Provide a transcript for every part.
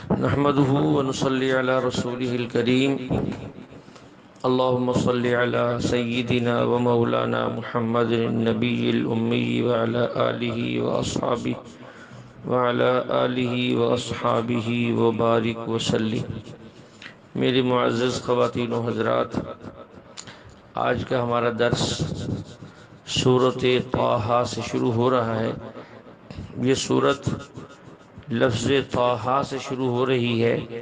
نحمده ونصلي على رسوله الكريم اللهم صل على سيدنا ومولانا محمد النبي الأمي وعلى آله وأصحابه وبارك وسلم۔ میری معزز خواتین و حضرات، آج کا ہمارا درس سورۃ طٰہٰ سے شروع ہو رہا ہے۔ یہ سورت لفظ طٰہٰ سے شروع ہو رہی ہے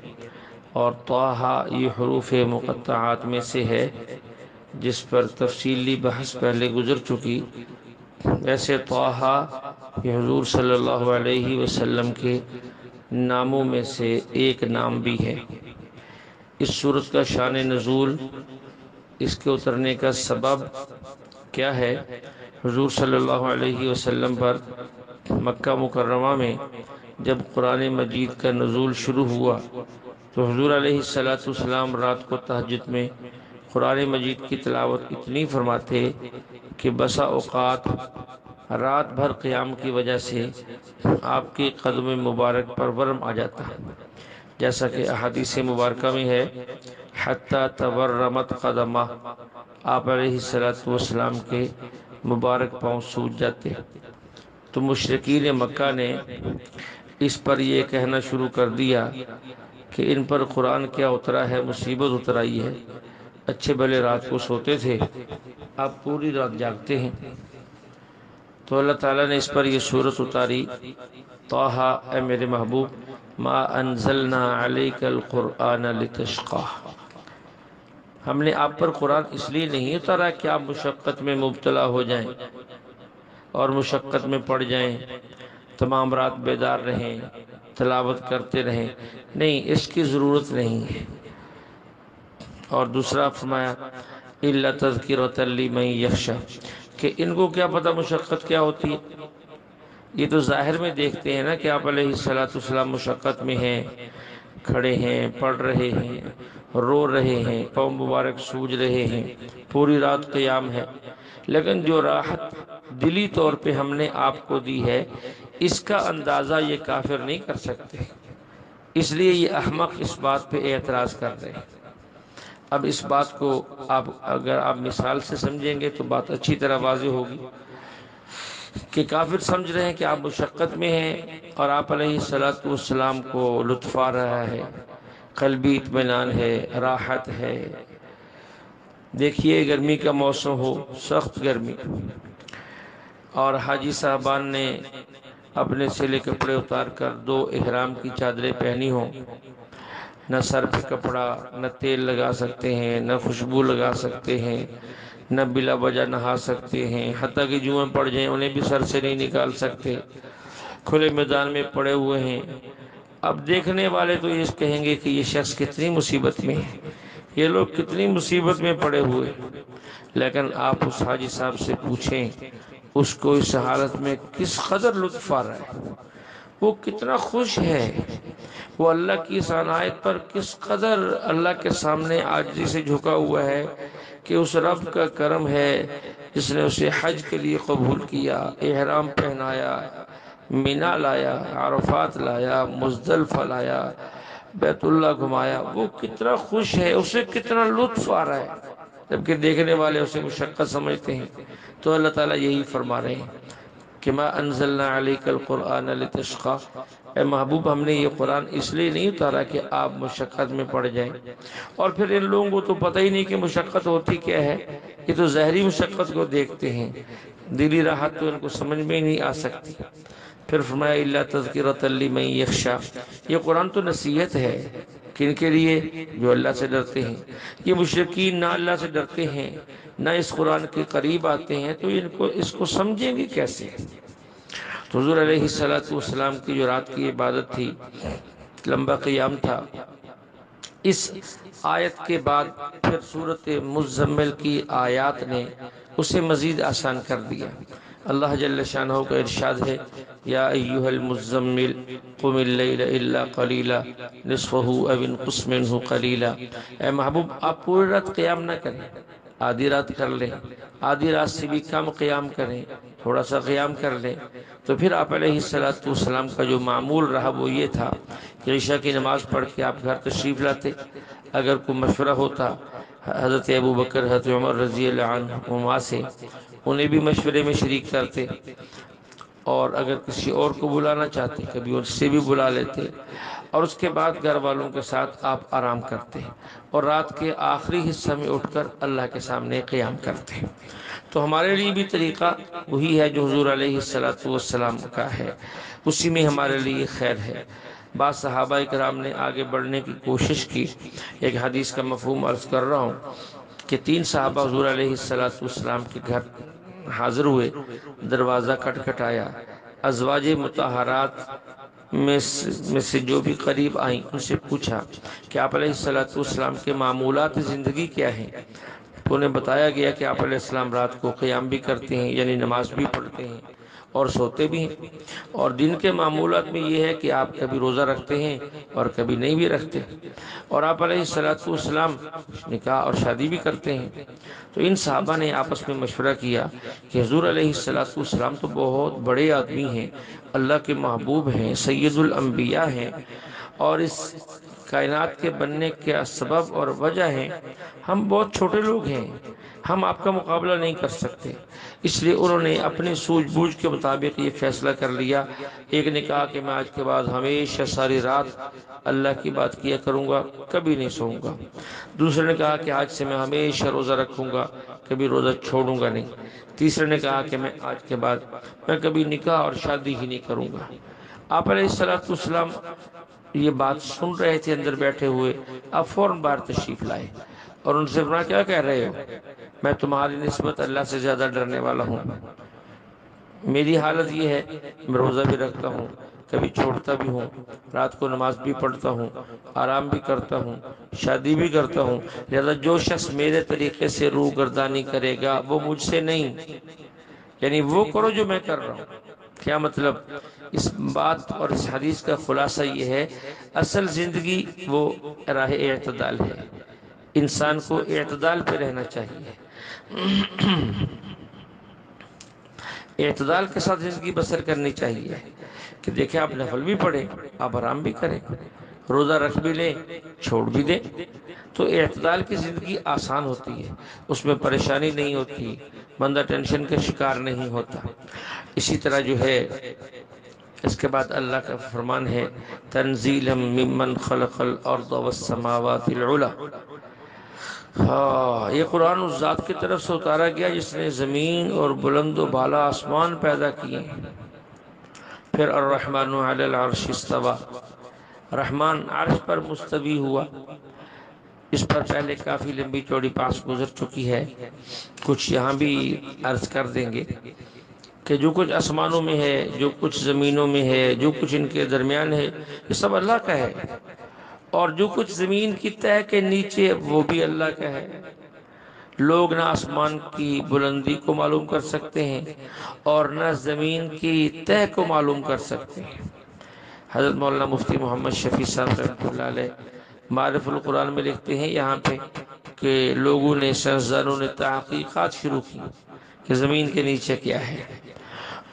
اور طٰہٰ یہ حروف مقطعات میں سے ہے جس پر تفصیلی بحث پہلے گزر چکی۔ ویسے طٰہٰ یہ حضور صلی اللہ علیہ وسلم کے ناموں میں سے ایک نام بھی ہے۔ اس سورت کا شان نزول، اس کے اترنے کا سبب کیا ہے؟ حضور صلی اللہ علیہ وسلم پر مکہ مکرمہ میں جب قرآن مجید کا نزول شروع ہوا تو حضور علیہ السلام رات کو تہجد میں قرآن مجید کی تلاوت اتنی فرماتے کہ بسا اوقات رات بھر قیام کی وجہ سے آپ کی قدم مبارک پر ورم آ جاتا، جیسا کہ احادیث مبارکہ میں ہے حتی تورمت قدمہ، آپ علیہ السلام کے مبارک پاؤں سوج جاتے۔ تو مشرکین مکہ نے اس پر یہ کہنا شروع کر دیا کہ ان پر قرآن کیا اترا ہے، مصیبت اتر آئی ہے۔ اچھے بھلے رات کو سوتے تھے، اب پوری رات جاگتے ہیں۔ تو اللہ تعالیٰ نے اس پر یہ سورت اتاری، طٰہٰ اے میرے محبوب ما انزلنا علیک القرآن لتشقی، ہم نے آپ پر قرآن اس لیے نہیں اتارا کہ آپ مشقت میں مبتلا ہو جائیں اور مشقت میں پڑ جائیں، تمام رات بیدار رہیں، تلاوت کرتے رہیں، نہیں، اس کی ضرورت نہیں ہے۔ اور دوسرا فرمایا الا تذکرۃ لمن یخشی، کہ ان کو کیا پتہ مشقت کیا ہوتی ہے؟ یہ تو ظاہر میں دیکھتے ہیں نا کہ آپ علیہ السلام مشقت میں ہیں، کھڑے ہیں، پڑھ رہے ہیں، رو رہے ہیں، پاؤں مبارک سوج رہے ہیں، پوری رات قیام ہے، لیکن جو راحت دلی طور پہ ہم نے آپ کو دی ہے اس کا اندازہ یہ کافر نہیں کر سکتے، اس لیے یہ احمق اس بات پہ اعتراض کر رہے ہیں۔ اب اس بات کو اگر آپ مثال سے سمجھیں گے تو بات اچھی طرح واضح ہوگی کہ کافر سمجھ رہے ہیں کہ آپ مشقت میں ہیں اور آپ علیہ السلام کو لطف آ رہا ہے، قلبی اطمینان ہے، راحت ہے۔ دیکھیے گرمی کا موسم ہو، سخت گرمی، اور حاجی صاحبان نے اپنے سلے کپڑے اتار کر دو احرام کی چادریں پہنی ہوں، نہ سر پہ کپڑا، نہ تیل لگا سکتے ہیں، نہ خوشبو لگا سکتے ہیں، نہ بلا وجہ نہا سکتے ہیں، حتیٰ کہ جوئیں پڑ جائیں انہیں بھی سر سے نہیں نکال سکتے، کھلے میدان میں پڑے ہوئے ہیں۔ اب دیکھنے والے تو یہ کہیں گے کہ یہ شخص کتنی مصیبت میں ہے، یہ لوگ کتنی مصیبت میں پڑے ہوئے، لیکن آپ اس حاجی صاحب سے پوچھیں اس کو اس حالت میں کس قدر لطف آ رہا ہے، وہ کتنا خوش ہے، وہ اللہ کی اس عنایت پر کس قدر اللہ کے سامنے عاجزی سے جھکا ہوا ہے کہ اس رب کا کرم ہے جس نے اسے حج کے لیے قبول کیا، احرام پہنایا، مینا لایا، عرفات لایا، مزدلفہ لایا، بیت اللہ گھمایا، وہ کتنا خوش ہے، اسے کتنا لطف آ رہا ہے، جبکہ دیکھنے والے اسے مشقت سمجھتے ہیں۔ تو اللہ تعالیٰ یہی فرما رہے ہیں کہ ما انزلنا علیک القرآن لتشقی، اے محبوب ہم نے یہ قرآن اس لیے نہیں اتارا کہ آپ مشقت میں پڑ جائیں۔ اور پھر ان لوگوں کو تو پتہ ہی نہیں کہ مشقت ہوتی کیا ہے، یہ تو ظاہری مشقت کو دیکھتے ہیں، دلی راحت تو ان کو سمجھ میں ہی نہیں آ سکتی۔ پھر فرمایا الا تذکرۃ لمن یخشی، یہ قرآن تو نصیحت ہے، کن کے لیے؟ جو اللہ سے ڈرتے ہیں۔ یہ مشرکین نہ اللہ سے ڈرتے ہیں نہ اس قرآن کے قریب آتے ہیں، تو اس کو سمجھیں گے کیسے؟ تو حضور علیہ السلام کی جو رات کی عبادت تھی، لمبا قیام تھا، اس آیت کے بعد پھر سورۃ مزمل کی آیات نے اسے مزید آسان کر دیا۔ اللہ جل شانہ کا ارشاد ہے یا ایھا المزمل قم اللیل الا قلیلا نصفہ او انقص منہ قلیلا، اے محبوب آپ پوری رات قیام نہ کریں، آدھی رات کر لیں، آدھی رات سے بھی کم قیام کریں، تھوڑا سا قیام کر لیں۔ تو پھر آپ علیہ السلام کا جو معمول رہا وہ یہ تھا کہ عشاء کی نماز پڑھ کے آپ گھر تشریف لاتے۔ اگر کوئی مشورہ ہوتا حضرت ابو بکر، حضرت عمر رضی اللہ عنہما سے، انہیں بھی مشورے میں شریک کرتے، اور اگر کسی اور کو بلانا چاہتے کبھی ان سے بھی بلا لیتے، اور اس کے بعد گھر والوں کے ساتھ آپ آرام کرتے، اور رات کے آخری حصہ میں اٹھ کر اللہ کے سامنے قیام کرتے۔ تو ہمارے لیے بھی طریقہ وہی ہے جو حضور علیہ السلام کا ہے، اسی میں ہمارے لیے خیر ہے۔ بعض صحابہ کرام نے آگے بڑھنے کی کوشش کی۔ ایک حدیث کا مفہوم عرض کر رہا ہوں کہ 3 صحابہ حضور علیہ السلام کے گھر حاضر ہوئے، دروازہ کھٹکھٹایا، ازواج مطہرات میں سے جو بھی قریب آئیں ان سے پوچھا کہ آپ علیہ السلام کے معمولات زندگی کیا ہیں؟ تو انہیں بتایا گیا کہ آپ علیہ السلام رات کو قیام بھی کرتے ہیں، یعنی نماز بھی پڑھتے ہیں اور سوتے بھی ہیں، اور دن کے معمولات میں یہ ہے کہ آپ کبھی روزہ رکھتے ہیں اور کبھی نہیں بھی رکھتے، اور آپ علیہ السلام نکاح اور شادی بھی کرتے ہیں۔ تو ان صحابہ نے آپس میں مشورہ کیا کہ حضور علیہ السلام تو بہت بڑے آدمی ہیں، اللہ کے محبوب ہیں، سید الانبیاء ہیں، اور اس کائنات کے بننے کا سبب اور وجہ ہیں، ہم بہت چھوٹے لوگ ہیں، ہم آپ کا مقابلہ نہیں کر سکتے۔ اس لیے انہوں نے اپنی سوجھ بوجھ کے مطابق یہ فیصلہ کر لیا۔ ایک نے کہا کہ میں آج کے بعد ہمیشہ ساری رات اللہ کی بات کیا کروں گا، کبھی نہیں سوؤں گا۔ دوسرے نے کہا کہ آج سے میں ہمیشہ روزہ رکھوں گا، کبھی روزہ چھوڑوں گا نہیں۔ تیسرے نے کہا کہ میں آج کے بعد میں کبھی نکاح اور شادی ہی نہیں کروں گا۔ آپ علیہ السلام یہ بات سن رہے تھے اندر بیٹھے ہوئے، آپ فوراً باہر تشریف لائے اور ان سے فرمایا کیا کہہ رہے ہو؟ میں تمہاری نسبت اللہ سے زیادہ ڈرنے والا ہوں۔ میری حالت یہ ہے، میں روزہ بھی رکھتا ہوں، کبھی چھوڑتا بھی ہوں، رات کو نماز بھی پڑھتا ہوں، آرام بھی کرتا ہوں، شادی بھی کرتا ہوں، لہذا جو شخص میرے طریقے سے روح گردانی کرے گا وہ مجھ سے نہیں، یعنی وہ کرو جو میں کر رہا ہوں۔ کیا مطلب؟ اس بات اور اس حدیث کا خلاصہ یہ ہے، اصل زندگی وہ راہ اعتدال ہے، انسان کو اعتدال پہ رہنا چاہیے، اعتدال کے ساتھ زندگی بسر کرنی چاہیے کہ دیکھیں آپ نفل بھی پڑھیں، آپ آرام بھی کریں، روزہ رکھ بھی لیں، چھوڑ بھی دیں، تو اعتدال کی زندگی آسان ہوتی ہے، اس میں پریشانی نہیں ہوتی، بندہ ٹینشن کا شکار نہیں ہوتا۔ اسی طرح جو ہے اس کے بعد اللہ کا فرمان ہے تنزیلا ممن خلق الارض والسماوات العلی۔ یہ قرآن اس ذات کی طرف سے اتارا گیا جس نے زمین اور بلند و بالا آسمان پیدا کیے۔ پھر الرحمن علی العرش استوى، رحمان عرش پر مستوی ہوا۔ اس پر پہلے کافی لمبی چوڑی بحث گزر چکی ہے، کچھ یہاں بھی عرض کر دیں گے کہ جو کچھ آسمانوں میں ہے، جو کچھ زمینوں میں ہے، جو کچھ ان کے درمیان ہے، یہ سب اللہ کا ہے، اور جو کچھ زمین کی تہہ کے نیچے وہ بھی اللہ کا ہے۔ لوگ نہ آسمان کی بلندی کو معلوم کر سکتے ہیں اور نہ زمین کی تہہ کو معلوم کر سکتے ہیں۔ حضرت مولانا مفتی محمد شفیع صاحب رحمۃ اللہ علیہ معرف القرآن میں لکھتے ہیں یہاں پہ کہ لوگوں نے، سائنسدانوں نے تحقیقات شروع کی کہ زمین کے نیچے کیا ہے،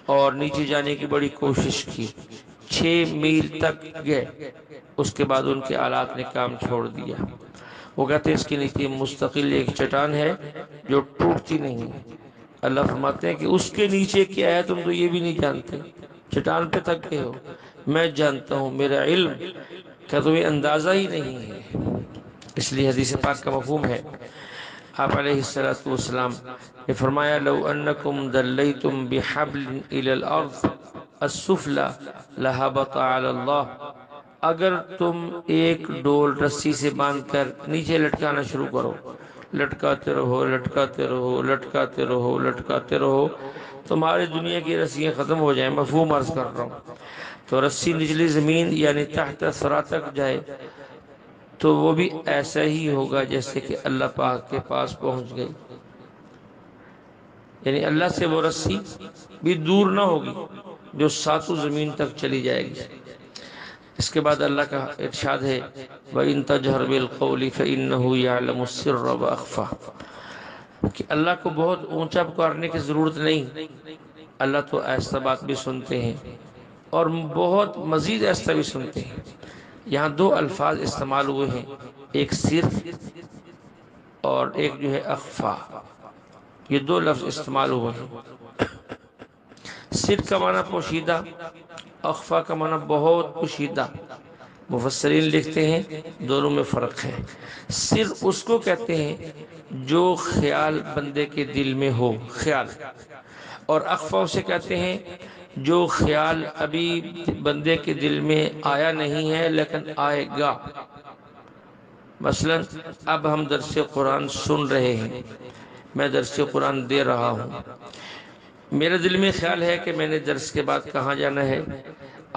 اور نیچے جانے کی بڑی کوشش کی، 6 میل تک گئے، اس کے بعد ان کے آلات نے کام چھوڑ دیا۔ وہ کہتے ہیں اس کے نیچے مستقل ایک چٹان ہے جو ٹوٹتی نہیں ہے۔ اللہ فرماتے ہیں کہ اس کے نیچے کیا ہے تم تو یہ بھی نہیں جانتے، چٹان پہ تک گئے ہو، میں جانتا ہوں، میرا علم کا تمہیں اندازہ ہی نہیں ہے۔ اس لیے حدیث پاک کا مفہوم ہے، آپ علیہ السلام نے فرمایا لو انکم دلیتم بحبل الى الارض السفلی لہبط علی اللہ، اگر تم ایک ڈول رسی سے باندھ کر نیچے لٹکانا شروع کرو، لٹکاتے رہو لٹکاتے رہو لٹکاتے رہو لٹکاتے رہو، تمہاری دنیا کی رسیاں ختم ہو جائیں، مفہوم عرض کر رہا ہوں۔ تو رسی نچلی زمین یعنی تحت ثری تک جائے تو وہ بھی ایسا ہی ہوگا جیسے کہ اللہ پاک کے پاس پہنچ گئی، یعنی اللہ سے وہ رسی بھی دور نہ ہوگی جو 7 زمین تک چلی جائے گی۔ اس کے بعد اللہ کا ارشاد ہے وَإِن تَجْهَرْ بِالْقَوْلِ فَإِنَّهُ يَعْلَمُ السِّرَّ وَأَخْفَى، کہ اللہ کو بہت اونچا پکارنے کی ضرورت نہیں، اللہ تو ایسا بات بھی سنتے ہیں اور بہت مزید ایسا بھی سنتے ہیں۔ یہاں دو الفاظ استعمال ہوئے ہیں، ایک سر اور ایک جو ہے اخفا، یہ دو لفظ استعمال ہوئے ہیں۔ سر کا معنی پوشیدہ، اخفا کا معنی بہت پوشیدہ۔ مفسرین لکھتے ہیں دونوں میں فرق ہے۔ سر اس کو کہتے ہیں جو خیال بندے کے دل میں ہو، خیال، اور اخفا اسے کہتے ہیں جو خیال ابھی بندے کے دل میں آیا نہیں ہے لیکن آئے گا۔ مثلا اب ہم درس قرآن سن رہے ہیں، میں درس قرآن دے رہا ہوں، میرے دل میں خیال ہے کہ میں نے درس کے بعد کہاں جانا ہے،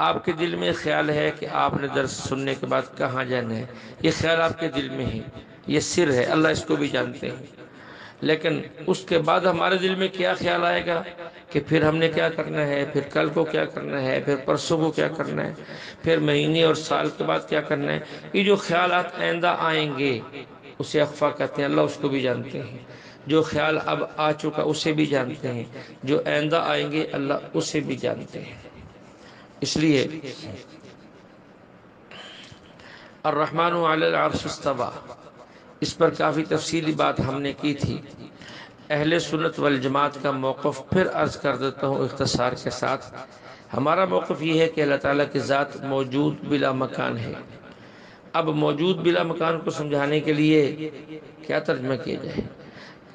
آپ کے دل میں خیال ہے کہ آپ نے درس سننے کے بعد کہاں جانا ہے، یہ خیال آپ کے دل میں ہے، یہ سر ہے، اللہ اس کو بھی جانتے ہیں۔ لیکن اس کے بعد ہمارے دل میں کیا خیال آئے گا کہ پھر ہم نے کیا کرنا ہے، پھر کل کو کیا کرنا ہے، پھر پرسوں کو کیا کرنا ہے، پھر مہینے اور سال کے بعد کیا کرنا ہے، یہ جو خیالات آئندہ آئیں گے اسے اخفا کہتے ہیں، اللہ اس کو بھی جانتے ہیں۔ جو خیال اب آ چکا اسے بھی جانتے ہیں، جو آئندہ آئیں گے اللہ اسے بھی جانتے ہیں۔ اس لیے الرحمن علی العرش استویٰ، اس پر کافی تفصیلی بات ہم نے کی تھی۔ اہل سنت والجماعت کا موقف پھر عرض کر دیتا ہوں اختصار کے ساتھ۔ ہمارا موقف یہ ہے کہ اللہ تعالیٰ کی ذات موجود بلا مکان ہے۔ اب موجود بلا مکان کو سمجھانے کے لیے کیا ترجمہ کیا جائے؟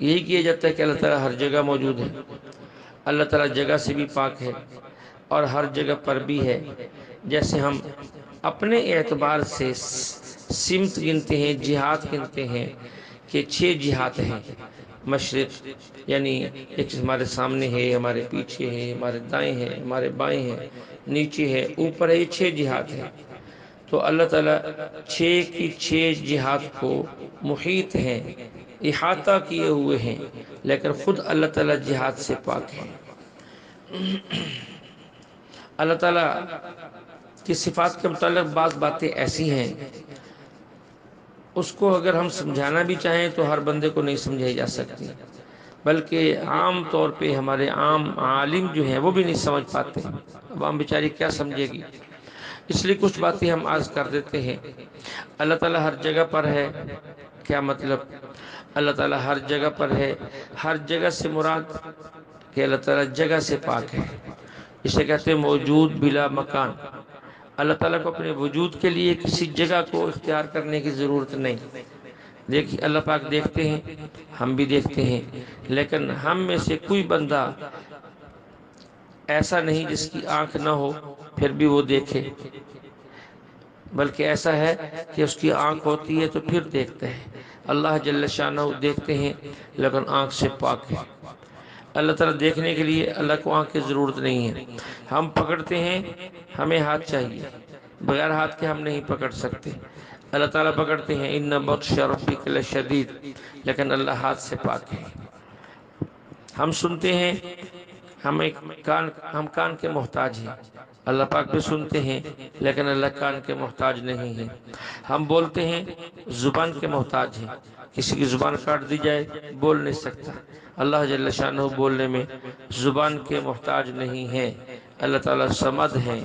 یہی کیا جاتا ہے کہ اللہ تعالیٰ ہر جگہ موجود ہے، اللہ تعالیٰ جگہ سے بھی پاک ہے اور ہر جگہ پر بھی ہے۔ جیسے ہم اپنے اعتبار سے سمت گنتے ہیں، جہات گنتے ہیں کہ 6 جہات ہیں، مشرق یعنی ایک ہمارے سامنے ہے، ہمارے پیچھے ہے، ہمارے دائیں ہیں، ہمارے بائیں ہیں، نیچے ہے، اوپر ہے، یہ 6 جہات ہیں۔ تو اللہ تعالیٰ 6 کی 6 جہات کو محیط ہیں، احاطہ کیے ہوئے ہیں، لیکن خود اللہ تعالیٰ جہات سے پاک ہے۔ اللہ تعالیٰ کی صفات کے متعلق بعض باتیں ایسی ہیں اس کو اگر ہم سمجھانا بھی چاہیں تو ہر بندے کو نہیں سمجھائی جا سکتی، بلکہ عام طور پہ ہمارے عام عالم جو ہیں وہ بھی نہیں سمجھ پاتے، اب عام بیچاری کیا سمجھے گی؟ اس لیے کچھ باتیں ہم عرض کر دیتے ہیں۔ اللہ تعالیٰ ہر جگہ پر ہے، کیا مطلب؟ اللہ تعالیٰ ہر جگہ پر ہے، ہر جگہ سے مراد کہ اللہ تعالیٰ جگہ سے پاک ہے، اسے کہتے ہیں موجود بلا مکان۔ اللہ تعالیٰ کو اپنے وجود کے لیے کسی جگہ کو اختیار کرنے کی ضرورت نہیں۔ دیکھیے اللہ پاک دیکھتے ہیں، ہم بھی دیکھتے ہیں، لیکن ہم میں سے کوئی بندہ ایسا نہیں جس کی آنکھ نہ ہو پھر بھی وہ دیکھے، بلکہ ایسا ہے کہ اس کی آنکھ ہوتی ہے تو پھر دیکھتے ہیں۔ اللہ جل شانہ دیکھتے ہیں لیکن آنکھ سے پاک ہے۔ اللہ تعالیٰ دیکھنے کے لیے اللہ کو آنکھ کی ضرورت نہیں ہے۔ ہم پکڑتے ہیں، ہمیں ہاتھ چاہیے، بغیر ہاتھ کے ہم نہیں پکڑ سکتے۔ اللہ تعالیٰ پکڑتے ہیں، ان بطش ربک لشدید، لیکن اللہ ہاتھ سے پاک ہے۔ ہم سنتے ہیں، ہم کان کے محتاج ہیں، اللہ پاک بھی سنتے ہیں لیکن اللہ کان کے محتاج نہیں ہیں۔ ہم بولتے ہیں، زبان کے محتاج ہیں، کسی کی زبان کاٹ دی جائے بول نہیں سکتا، اللہ جل شانہ بولنے میں زبان کے محتاج نہیں ہیں۔ اللہ تعالیٰ صمد ہیں،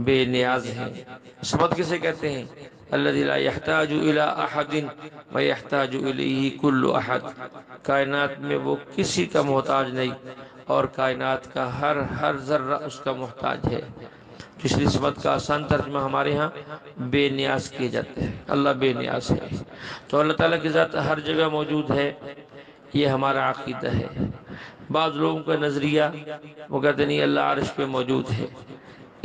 بے نیاز ہیں۔ صمد کسے کہتے ہیں؟ الذی لا یحتاج الی احد ویحتاج الیہ کل احد، کائنات میں وہ کسی کا محتاج نہیں اور کائنات کا ہر ذرہ اس کا محتاج ہے۔ اس لیے صمد کا آسان ترجمہ ہمارے ہاں بے نیاز کیے جاتے ہیں، اللہ بے نیاز ہے۔ تو اللہ تعالیٰ کی ذات ہر جگہ موجود ہے، یہ ہمارا عقیدہ ہے۔ بعض لوگوں کا نظریہ وہ کہتے نہیں اللہ عرش پہ موجود ہے،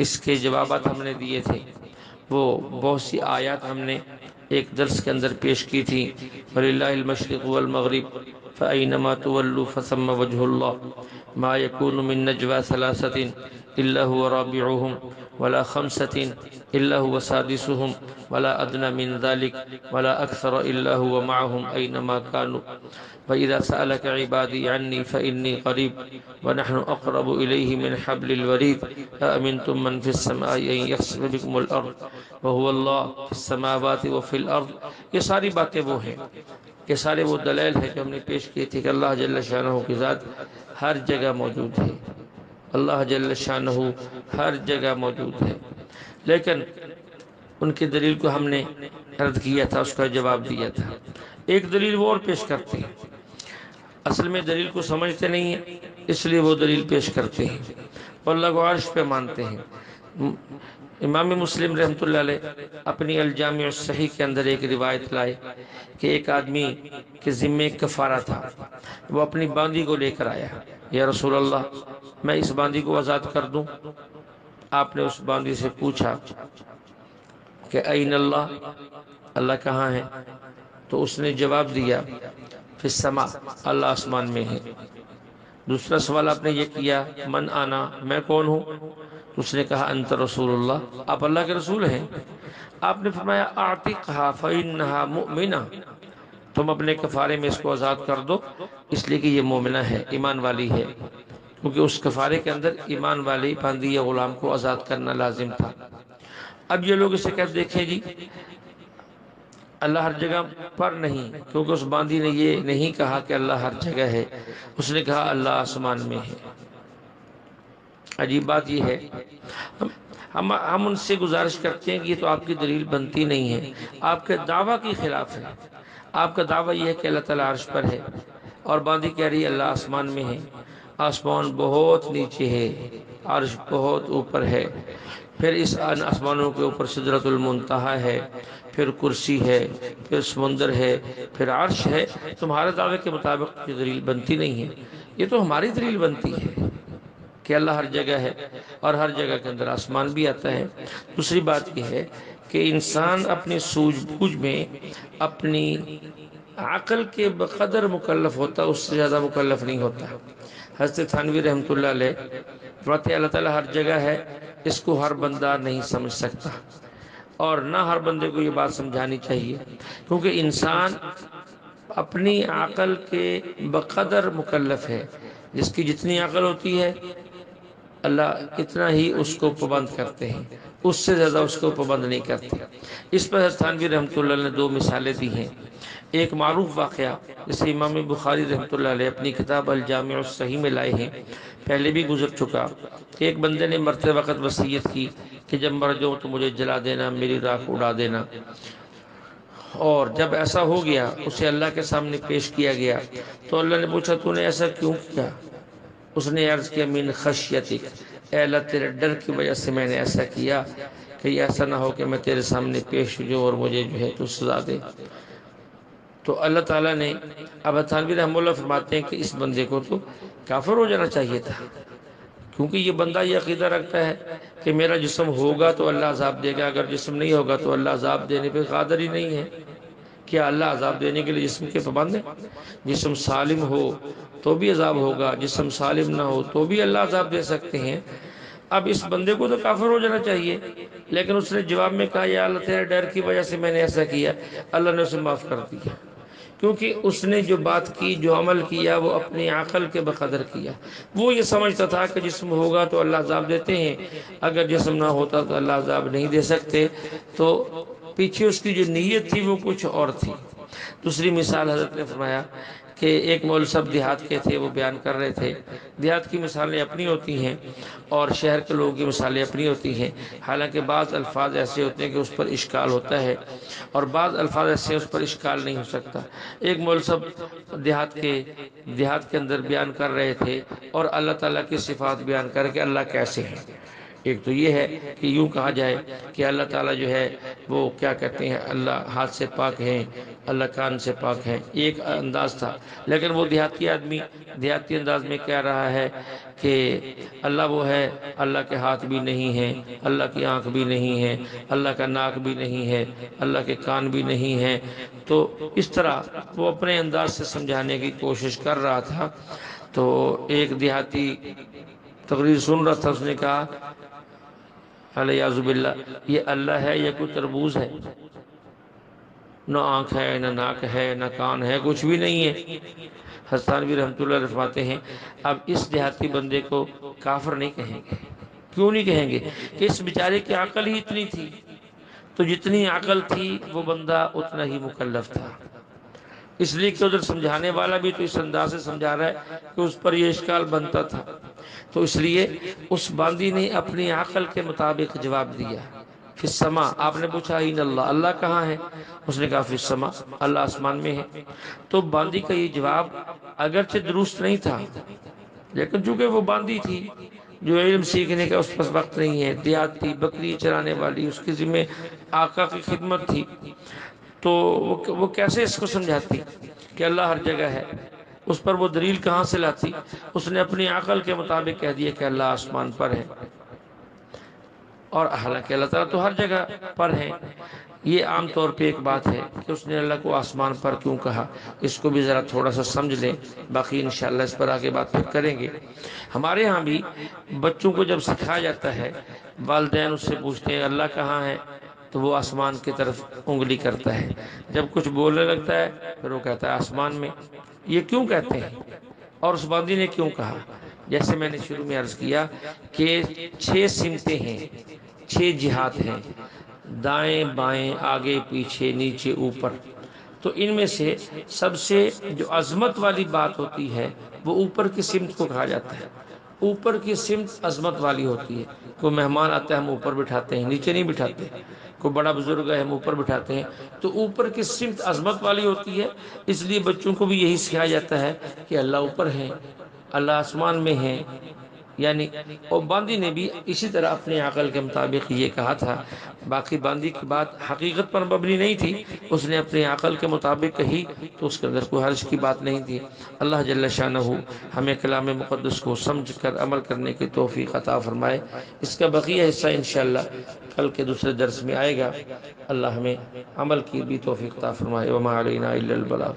اس کے جوابات ہم نے دیے تھے، وہ بہت سی آیات ہم نے ایک درس کے اندر پیش کی تھی۔ وَلِلَّهِ الْمَشْرِقُ وَالْمَغْرِبُ فَأَيْنَمَا تُوَلُّوا فَثَمَّ وَجْهُ اللَّهِ مَا يَكُونُ مِن نَجْوَى ثَلَاثَةٍ إلا هو رابعهم ولا خمسة إلا هو سادسهم ولا أدنى من ذلك ولا أكثر إلا هو معهم أينما كانوا وإذا سألك عبادي عني فإني قريب ونحن أقرب إليه من حبل الوريد أأمنتم من في السماء أن يخسف بكم الأرض وهو الله في السماوات وفي الأرض. یہ ساری باتیں وہ ہیں، یہ سارے وہ دلائل ہیں جو ہم نے پیش کی تھی کہ اللہ جل شانہ کی ذات ہر جگہ موجود ہے، اللہ جل شانہ ہر جگہ موجود ہے. لیکن ان کی دلیل کو ہم نے رد کیا تھا، اس کا جواب دیا تھا. ایک دلیل وہ اور پیش کرتے ہیں، اصل میں دلیل کو سمجھتے نہیں ہیں اس لیے وہ دلیل پیش کرتے ہیں اور اللہ کو عرش پہ مانتے ہیں. امام مسلم رحمۃ اللہ علیہ اپنی الجامع الصحیح کے اندر ایک روایت لائے کہ ایک آدمی کے ذمے ایک کفارہ تھا، وہ اپنی باندی کو لے کر آیا، یا رسول اللہ میں اس باندی کو آزاد کر دوں؟ آپ نے اس باندی سے پوچھا کہ این اللہ، اللہ کہاں ہے؟ تو اس نے جواب دیا فی السماء، اللہ آسمان میں ہے. دوسرا سوال آپ نے یہ کیا من آنا، میں کون ہوں؟ اس نے کہا انت رسول اللہ، آپ اللہ کے رسول ہیں. آپ نے فرمایا اعتقھا فانھا مؤمنہ، تم اپنے کفارے میں اس کو آزاد کر دو اس لیے کہ یہ مومنہ ہے، ایمان والی ہے، کیونکہ اس کفارے کے اندر ایمان والی باندی یا غلام کو آزاد کرنا لازم تھا. اب یہ لوگ اسے کہتے دیکھیں جی اللہ ہر جگہ پر نہیں، کیونکہ اس باندی نے یہ نہیں کہا کہ اللہ ہر جگہ ہے، اس نے کہا اللہ آسمان میں ہے. عجیب بات یہ ہے، ہم ان سے گزارش کرتے ہیں کہ یہ تو آپ کی دلیل بنتی نہیں ہے، آپ کے دعویٰ کے خلاف ہے. آپ کا دعویٰ یہ ہے کہ اللہ تعالیٰ عرش پر ہے اور باندی کہہ رہی ہے اللہ آسمان میں ہے. آسمان بہت نیچے ہے، عرش بہت اوپر ہے، پھر اس آسمانوں کے اوپر سدرۃ المنتہا ہے، پھر کرسی ہے، پھر سمندر ہے، پھر عرش ہے. تمہارے دعوے کے مطابق یہ دلیل بنتی نہیں ہے، یہ تو ہماری دلیل بنتی ہے کہ اللہ ہر جگہ ہے اور ہر جگہ کے اندر آسمان بھی آتا ہے. دوسری بات یہ ہے کہ انسان اپنی سوجھ بوجھ میں اپنی عقل کے بقدر مکلف ہوتا، اس سے زیادہ مکلف نہیں ہوتا. حضرت تھانوی رحمۃ اللہ علیہ فرماتے ہیں اللہ تعالیٰ ہر جگہ ہے، اس کو ہر بندہ نہیں سمجھ سکتا اور نہ ہر بندے کو یہ بات سمجھانی چاہیے، کیونکہ انسان اپنی عقل کے بقدر مکلف ہے. جس کی جتنی عقل ہوتی ہے اللہ اتنا ہی اس کو پابند کرتے ہیں، اس سے زیادہ اس کو پابند نہیں کرتے. اس پر حضرت تھانوی رحمۃ اللہ علیہ نے دو مثالیں دی ہیں. ایک معروف واقعہ جسے امام بخاری رحمۃ اللہ علیہ اپنی کتاب الجامع الصحیح میں لائے ہیں، پہلے بھی گزر چکا کہ ایک بندے نے مرتے وقت وصیت کی کہ جب مر جاؤں تو مجھے جلا دینا، میری راکھ اڑا دینا. اور جب ایسا ہو گیا اسے اللہ کے سامنے پیش کیا گیا تو اللہ نے پوچھا تو نے ایسا کیوں کیا؟ اس نے عرض کیا من خشیتک، اے اللہ تیرے ڈر کی وجہ سے میں نے ایسا کیا کہ ایسا نہ ہو کہ میں تیرے سامنے پیش ہو جاؤں اور مجھے جو ہے تو سزا دے. تو اللہ تعالیٰ نے اب تھانوی رحمہ اللہ فرماتے ہیں کہ اس بندے کو تو کافر ہو جانا چاہیے تھا، کیونکہ یہ بندہ یہ عقیدہ رکھتا ہے کہ میرا جسم ہوگا تو اللہ عذاب دے گا، اگر جسم نہیں ہوگا تو اللہ عذاب دینے پہ قادر ہی نہیں ہے. کیا اللہ عذاب دینے کے لیے جسم کے پابند ہے؟ جسم سالم ہو تو بھی عذاب ہوگا، جسم سالم نہ ہو تو بھی اللہ عذاب دے سکتے ہیں. اب اس بندے کو تو کافر ہو جانا چاہیے، لیکن اس نے جواب میں کہا یا اللہ تیرے ڈر کی وجہ سے میں نے ایسا کیا. اللہ نے اسے معاف کر دیا، کیونکہ اس نے جو بات کی، جو عمل کیا، وہ اپنی عقل کے بقدر کیا. وہ یہ سمجھتا تھا کہ جسم ہوگا تو اللہ عذاب دیتے ہیں، اگر جسم نہ ہوتا تو اللہ عذاب نہیں دے سکتے. تو پیچھے اس کی جو نیت تھی وہ کچھ اور تھی. دوسری مثال حضرت نے فرمایا کہ ایک مولوی صاحب دیہات کے تھے، وہ بیان کر رہے تھے. دیہات کی مثالیں اپنی ہوتی ہیں اور شہر کے لوگوں کی مثالیں اپنی ہوتی ہیں. حالانکہ بعض الفاظ ایسے ہوتے ہیں کہ اس پر اشکال ہوتا ہے اور بعض الفاظ ایسے اس پر اشکال نہیں ہو سکتا. ایک مولوی صاحب دیہات کے اندر بیان کر رہے تھے اور اللہ تعالیٰ کی صفات بیان کر کے اللہ کیسے ہے. ایک تو یہ ہے کہ یوں کہا جائے کہ اللہ تعالیٰ جو ہے وہ کیا کہتے ہیں اللہ ہاتھ سے پاک ہیں، اللہ کان سے پاک ہیں، ایک انداز تھا. لیکن وہ دیہاتی آدمی دیہاتی انداز میں کہہ رہا ہے کہ اللہ وہ ہے، اللہ کے ہاتھ بھی نہیں ہیں، اللہ کی آنکھ بھی نہیں ہے، اللہ کا ناک بھی نہیں ہے، اللہ کے کان بھی نہیں ہیں. تو اس طرح وہ اپنے انداز سے سمجھانے کی کوشش کر رہا تھا. تو ایک دیہاتی تقریر سن رہا تھا، اس نے کہا الیاذ باللہ یہ اللہ ہے یا کوئی تربوز ہے؟ نہ آنکھ ہے، نہ ناک ہے، نہ کان ہے، کچھ بھی نہیں ہے۔ حسان بھی رحمۃ اللہ فرماتے ہیں اب اس دیہاتی بندے کو کافر نہیں کہیں گے۔ کیوں نہیں کہیں گے؟ کہ اس بیچارے کی عقل ہی اتنی تھی، تو جتنی عقل تھی وہ بندہ اتنا ہی مکلف تھا۔ اس لیے کہ ادھر سمجھانے والا بھی تو اس انداز سے سمجھا رہا ہے کہ اس پر یہ اشکال بنتا تھا، تو اس لیے اس باندی نے اپنی عقل کے مطابق جواب دیا۔ فی السماء، آپ نے پوچھا این اللہ، اللہ کہاں ہے؟ اس نے کہا فی السماء، اللہ آسمان میں ہے۔ تو باندی کا یہ جواب اگرچہ درست نہیں تھا، لیکن چونکہ وہ باندی تھی جو علم سیکھنے کا اس پر وقت نہیں ہے، دیہات تھی، بکری چرانے والی، اس کے ذمہ آقا کی خدمت تھی، تو وہ کیسے اس کو سمجھاتی کہ اللہ ہر جگہ ہے؟ اس پر وہ دلیل کہاں سے لاتی؟ اس نے اپنی عقل کے مطابق کہہ دیا کہ اللہ آسمان پر ہے، اور حالانکہ اللہ تعالیٰ تو ہر جگہ پر ہے۔ یہ عام طور پہ ایک بات ہے کہ اس نے اللہ کو آسمان پر کیوں کہا، اس کو بھی ذرا تھوڑا سا سمجھ لیں، باقی انشاءاللہ اس پر آگے بات پھر کریں گے۔ ہمارے ہاں بھی بچوں کو جب سکھایا جاتا ہے، والدین اس سے پوچھتے ہیں اللہ کہاں ہے، تو وہ آسمان کی طرف انگلی کرتا ہے۔ جب کچھ بولنے لگتا ہے پھر وہ کہتا ہے آسمان میں۔ یہ کیوں کہتے ہیں اور اس باندی نے کیوں کہا؟ جیسے میں نے شروع میں عرض کیا کہ 6 سمتیں ہیں، 6 جہات ہیں، دائیں بائیں، آگے پیچھے، نیچے اوپر۔ تو ان میں سے سب سے جو عظمت والی بات ہوتی ہے وہ اوپر کی سمت کو کہا جاتا ہے۔ اوپر کی سمت عظمت والی ہوتی ہے۔ کوئی مہمان آتا ہے ہم اوپر بٹھاتے ہیں، نیچے نہیں بٹھاتے۔ کوئی بڑا بزرگ ہے ہم اوپر بٹھاتے ہیں، تو اوپر کی سمت عظمت والی ہوتی ہے۔ اس لیے بچوں کو بھی یہی سکھایا جاتا ہے کہ اللہ اوپر ہے، اللہ آسمان میں ہے، یعنی اور باندی نے بھی اسی طرح اپنے عقل کے مطابق یہ کہا تھا۔ باقی باندی کی بات حقیقت پر مبنی نہیں تھی، اس نے اپنے عقل کے مطابق کہی تو اس کے اندر کوئی حرج کی بات نہیں تھی۔ اللہ جل شانہ ہمیں کلام مقدس کو سمجھ کر عمل کرنے کی توفیق عطا فرمائے۔ اس کا بقیہ حصہ انشاءاللہ کل کے دوسرے درس میں آئے گا۔ اللہ ہمیں عمل کی بھی توفیق عطا فرمائے۔ وما علینا الا البلاغ۔